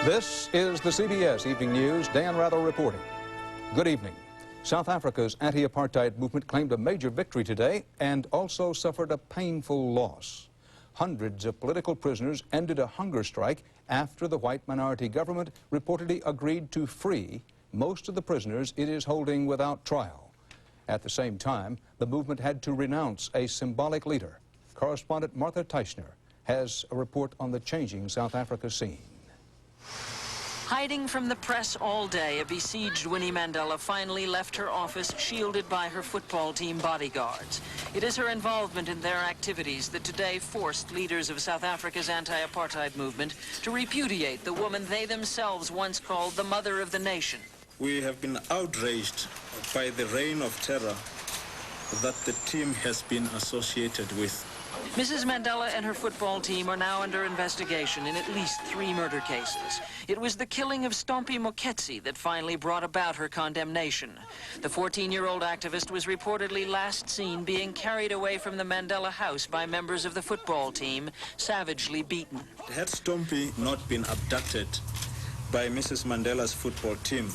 This is the CBS Evening News. Dan Rather reporting. Good evening. South Africa's anti-apartheid movement claimed a major victory today and also suffered a painful loss. Hundreds of political prisoners ended a hunger strike after the white minority government reportedly agreed to free most of the prisoners it is holding without trial. At the same time, the movement had to renounce a symbolic leader. Correspondent Martha Teichner has a report on the changing South Africa scene. Hiding from the press all day, a besieged Winnie Mandela finally left her office shielded by her football team bodyguards. It is her involvement in their activities that today forced leaders of South Africa's anti-apartheid movement to repudiate the woman they themselves once called the mother of the nation. We have been outraged by the reign of terror that the team has been associated with. Mrs. Mandela and her football team are now under investigation in at least 3 murder cases. It was the killing of Stompie Moketsi that finally brought about her condemnation. The 14-year-old activist was reportedly last seen being carried away from the Mandela house by members of the football team, savagely beaten. Had Stompie not been abducted by Mrs. Mandela's football team,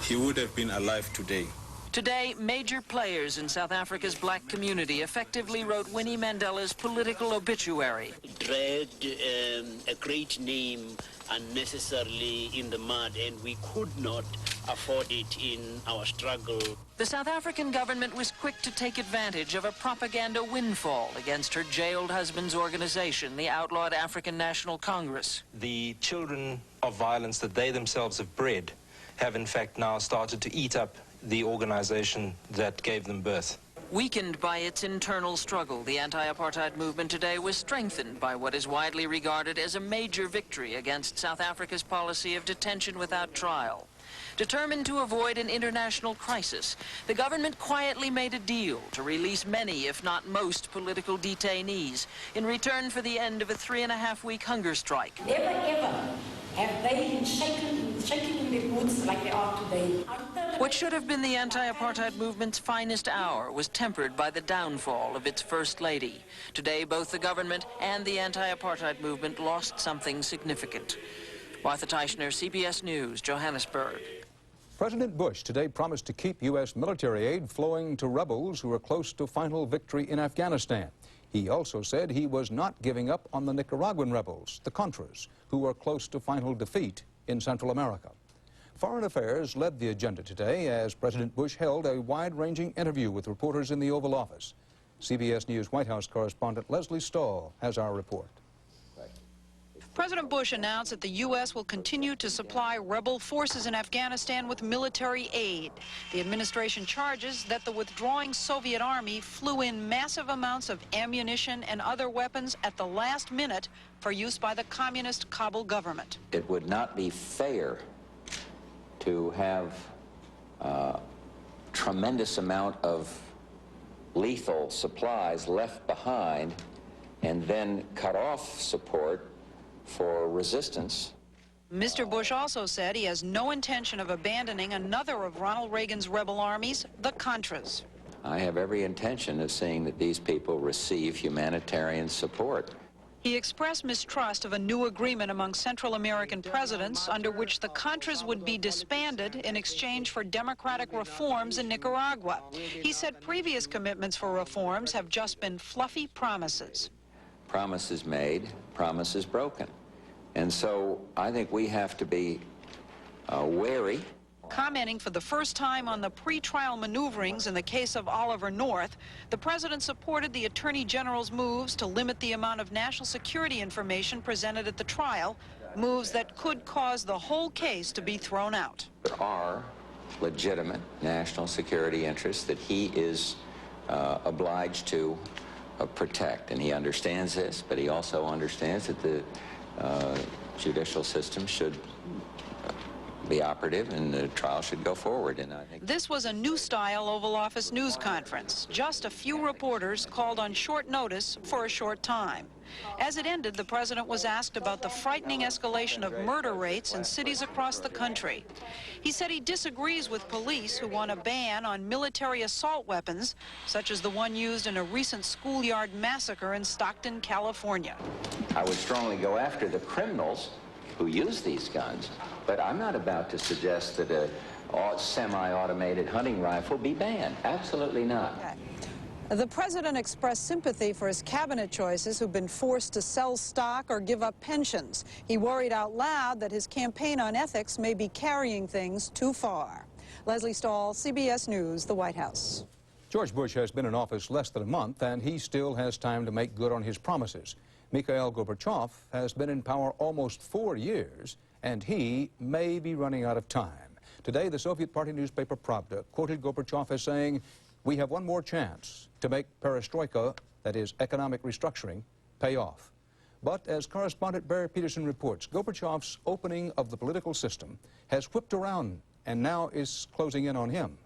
he would have been alive today. Today, major players in South Africa's black community effectively wrote Winnie Mandela's political obituary. Dragged a great name unnecessarily in the mud, and we could not afford it in our struggle. The South African government was quick to take advantage of a propaganda windfall against her jailed husband's organization, the outlawed African National Congress. The children of violence that they themselves have bred have in fact now started to eat up the organization that gave them birth. Weakened by its internal struggle, the anti-apartheid movement today was strengthened by what is widely regarded as a major victory against South Africa's policy of detention without trial. Determined to avoid an international crisis, the government quietly made a deal to release many, if not most, political detainees in return for the end of a 3.5-week hunger strike. Never ever have they been shaking in their boots like they are today. What should have been the anti-apartheid movement's finest hour was tempered by the downfall of its first lady. Today, both the government and the anti-apartheid movement lost something significant. Martha Teichner, CBS News, Johannesburg. President Bush today promised to keep U.S. military aid flowing to rebels who are close to final victory in Afghanistan. He also said he was not giving up on the Nicaraguan rebels, the Contras, who are close to final defeat in Central America. Foreign Affairs led the agenda today as President Bush held a wide-ranging interview with reporters in the Oval Office. CBS News White House correspondent Lesley Stahl has our report. President Bush announced that the U.S. will continue to supply rebel forces in Afghanistan with military aid. The administration charges that the withdrawing Soviet army flew in massive amounts of ammunition and other weapons at the last minute for use by the communist Kabul government. It would not be fair to have a tremendous amount of lethal supplies left behind and then cut off support for resistance. Mr. Bush also said he has no intention of abandoning another of Ronald Reagan's rebel armies, the Contras. I have every intention of seeing that these people receive humanitarian support. He expressed mistrust of a new agreement among Central American presidents under which the Contras would be disbanded in exchange for democratic reforms in Nicaragua. He said previous commitments for reforms have just been fluffy promises. Promises made, promises broken. And so I think we have to be wary. Commenting for the first time on the pretrial maneuverings in the case of Oliver North, the president supported the Attorney General's moves to limit the amount of national security information presented at the trial, moves that could cause the whole case to be thrown out. There are legitimate national security interests that he is obliged to protect, and he understands this, but he also understands that the judicial system should be operative and the trial should go forward. And I think this was a new-style Oval Office news conference. Just a few reporters called on short notice for a short time. As it ended, the president was asked about the frightening escalation of murder rates in cities across the country. He said he disagrees with police who want a ban on military assault weapons, such as the one used in a recent schoolyard massacre in Stockton, California. I would strongly go after the criminals who use these guns, but I'm not about to suggest that a semi-automated hunting rifle be banned. Absolutely not. Okay. The president expressed sympathy for his cabinet choices who've been forced to sell stock or give up pensions. He worried out loud that his campaign on ethics may be carrying things too far. Lesley, Stahl, CBS News, the White House. George Bush has been in office less than a month, and he still has time to make good on his promises. Mikhail Gorbachev has been in power almost 4 years, and he may be running out of time. Today, the Soviet party newspaper Pravda quoted Gorbachev as saying, "We have one more chance to make perestroika, that is economic restructuring, pay off." But as correspondent Barry Peterson reports, Gorbachev's opening of the political system has whipped around and now is closing in on him.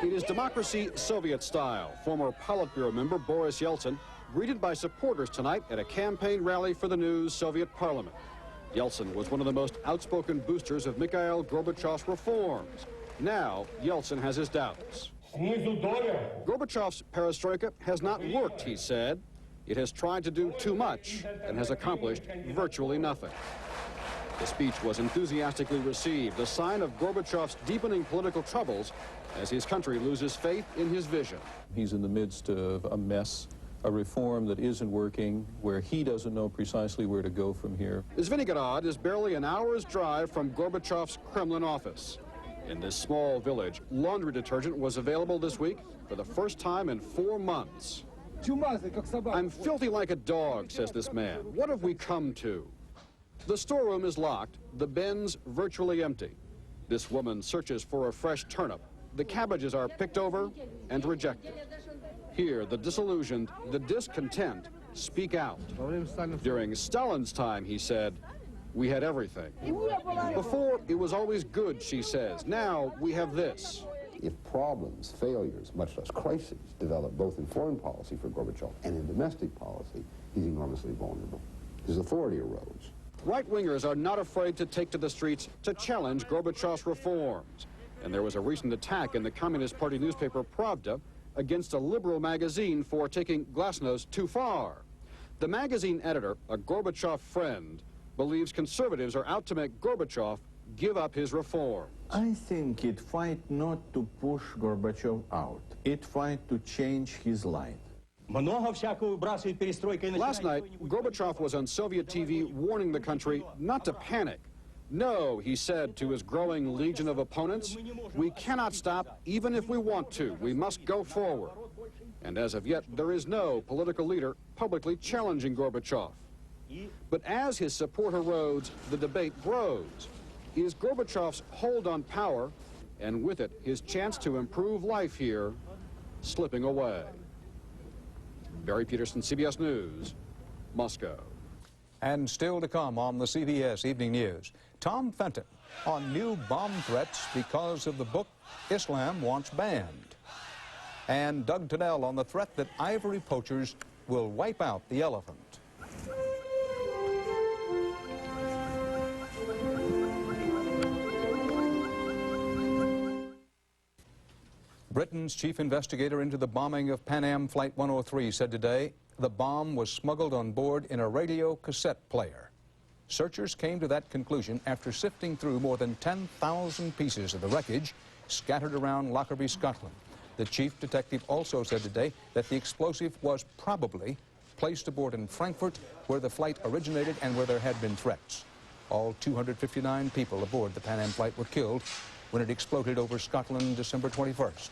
It is democracy Soviet style. Former Politburo member Boris Yeltsin greeted by supporters tonight at a campaign rally for the new Soviet parliament. Yeltsin was one of the most outspoken boosters of Mikhail Gorbachev's reforms. Now, Yeltsin has his doubts. Gorbachev's perestroika has not worked, he said. It has tried to do too much and has accomplished virtually nothing. The speech was enthusiastically received, a sign of Gorbachev's deepening political troubles as his country loses faith in his vision. He's in the midst of a mess, a reform that isn't working, where he doesn't know precisely where to go from here. Zvenigarod is barely an hour's drive from Gorbachev's Kremlin office. In this small village, laundry detergent was available this week for the first time in 4 months. "I'm filthy like a dog," says this man. "What have we come to?" The storeroom is locked, the bins virtually empty. This woman searches for a fresh turnip. The cabbages are picked over and rejected. Here, the disillusioned, the discontent speak out. During Stalin's time, he said, "We had everything." Before, it was always good, she says. Now, we have this. If problems, failures, much less crises, develop both in foreign policy for Gorbachev and in domestic policy, he's enormously vulnerable. His authority erodes. Right-wingers are not afraid to take to the streets to challenge Gorbachev's reforms. And there was a recent attack in the Communist Party newspaper Pravda against a liberal magazine for taking glasnost too far. The magazine editor, a Gorbachev friend, believes conservatives are out to make Gorbachev give up his reform. I think it fight not to push Gorbachev out. It fight to change his life. Last night, Gorbachev was on Soviet TV warning the country not to panic. "No," he said to his growing legion of opponents, "we cannot stop even if we want to. We must go forward." And as of yet, there is no political leader publicly challenging Gorbachev. But as his support erodes, the debate grows. Is Gorbachev's hold on power, and with it his chance to improve life here, slipping away? Barry Peterson, CBS News, Moscow. And still to come on the CBS Evening News, Tom Fenton on new bomb threats because of the book Islam Wants Banned. And Doug Tennell on the threat that ivory poachers will wipe out the elephant. Britain's chief investigator into the bombing of Pan Am Flight 103 said today the bomb was smuggled on board in a radio cassette player. Searchers came to that conclusion after sifting through more than 10,000 pieces of the wreckage scattered around Lockerbie, Scotland. The chief detective also said today that the explosive was probably placed aboard in Frankfurt, where the flight originated and where there had been threats. All 259 people aboard the Pan Am flight were killed when it exploded over Scotland December 21st.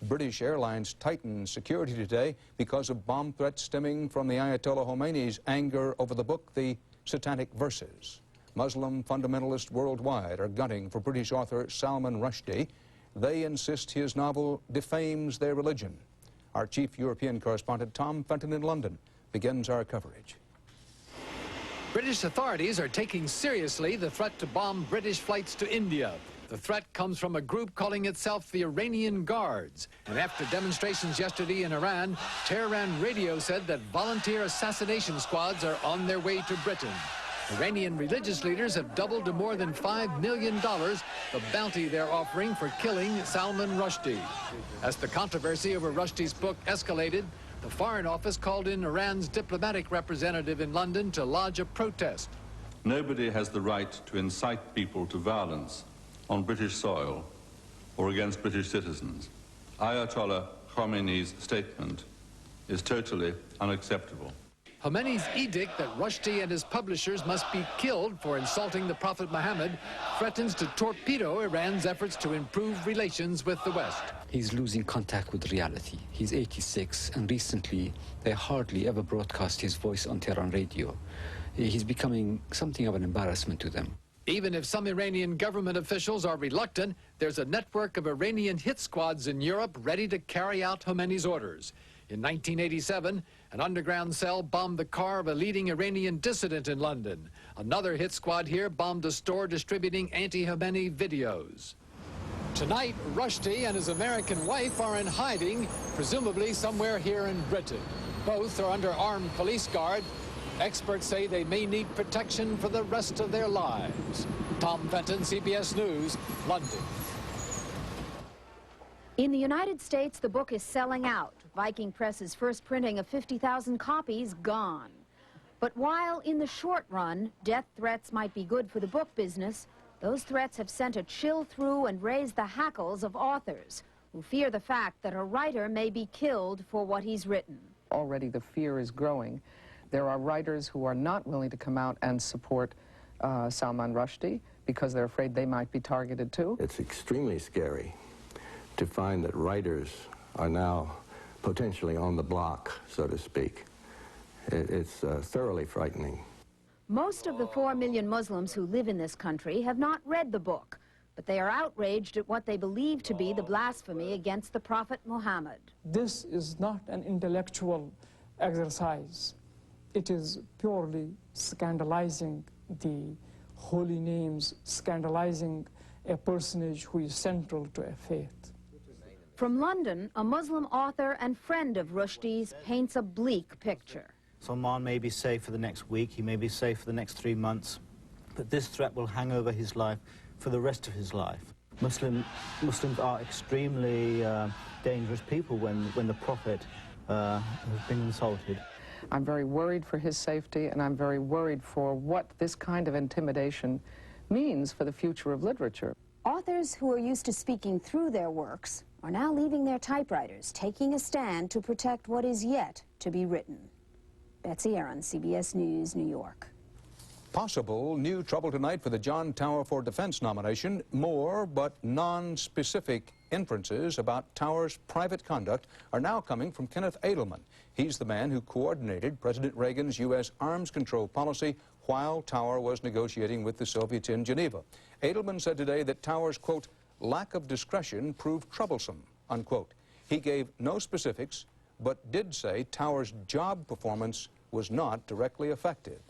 British Airlines tightened security today because of bomb threats stemming from the Ayatollah Khomeini's anger over the book, The Satanic Verses. Muslim fundamentalists worldwide are gunning for British author Salman Rushdie. They insist his novel defames their religion. Our chief European correspondent, Tom Fenton in London, begins our coverage. British authorities are taking seriously the threat to bomb British flights to India. The threat comes from a group calling itself the Iranian Guards. And after demonstrations yesterday in Iran, Tehran radio said that volunteer assassination squads are on their way to Britain. Iranian religious leaders have doubled to more than $5 million the bounty they're offering for killing Salman Rushdie. As the controversy over Rushdie's book escalated, The Foreign Office called in Iran's diplomatic representative in London to lodge a protest. Nobody has the right to incite people to violence on British soil or against British citizens. Ayatollah Khomeini's statement is totally unacceptable. Khomeini's edict that Rushdie and his publishers must be killed for insulting the Prophet Muhammad threatens to torpedo Iran's efforts to improve relations with the West. He's losing contact with reality. He's 86, and recently they hardly ever broadcast his voice on Tehran radio. He's becoming something of an embarrassment to them. Even if some Iranian government officials are reluctant, there's a network of Iranian hit squads in Europe ready to carry out Khomeini's orders. In 1987, an underground cell bombed the car of a leading Iranian dissident in London. Another hit squad here bombed a store distributing anti-Khomeini videos. Tonight, Rushdie and his American wife are in hiding, presumably somewhere here in Britain. Both are under armed police guard. Experts say they may need protection for the rest of their lives. Tom Fenton, CBS News, London. In the United States, the book is selling out. Viking Press's first printing of 50,000 copies gone. But while in the short run, death threats might be good for the book business, those threats have sent a chill through and raised the hackles of authors who fear the fact that a writer may be killed for what he's written. Already the fear is growing. There are writers who are not willing to come out and support Salman Rushdie because they're afraid they might be targeted too. It's extremely scary to find that writers are now potentially on the block, so to speak. It's thoroughly frightening. Most of the 4 million Muslims who live in this country have not read the book, but they are outraged at what they believe to be the blasphemy against the Prophet Muhammad. This is not an intellectual exercise. It is purely scandalizing the holy names, scandalizing a personage who is central to a faith. From London, a Muslim author and friend of Rushdie's paints a bleak picture. Salman may be safe for the next week, he may be safe for the next 3 months, but this threat will hang over his life for the rest of his life. Muslims are extremely dangerous people when the Prophet has been insulted. I'm very worried for his safety, and I'm very worried for what this kind of intimidation means for the future of literature. Authors who are used to speaking through their works are now leaving their typewriters, taking a stand to protect what is yet to be written. Betsy, CBS News, New York. Possible new trouble tonight for the John Tower for Defense nomination. More but non-specific inferences about Tower's private conduct are now coming from Kenneth Edelman. He's the man who coordinated President Reagan's U.S. arms control policy while Tower was negotiating with the Soviets in Geneva. Edelman said today that Tower's, quote, lack of discretion proved troublesome, unquote. He gave no specifics, but did say Tower's job performance was not directly affected.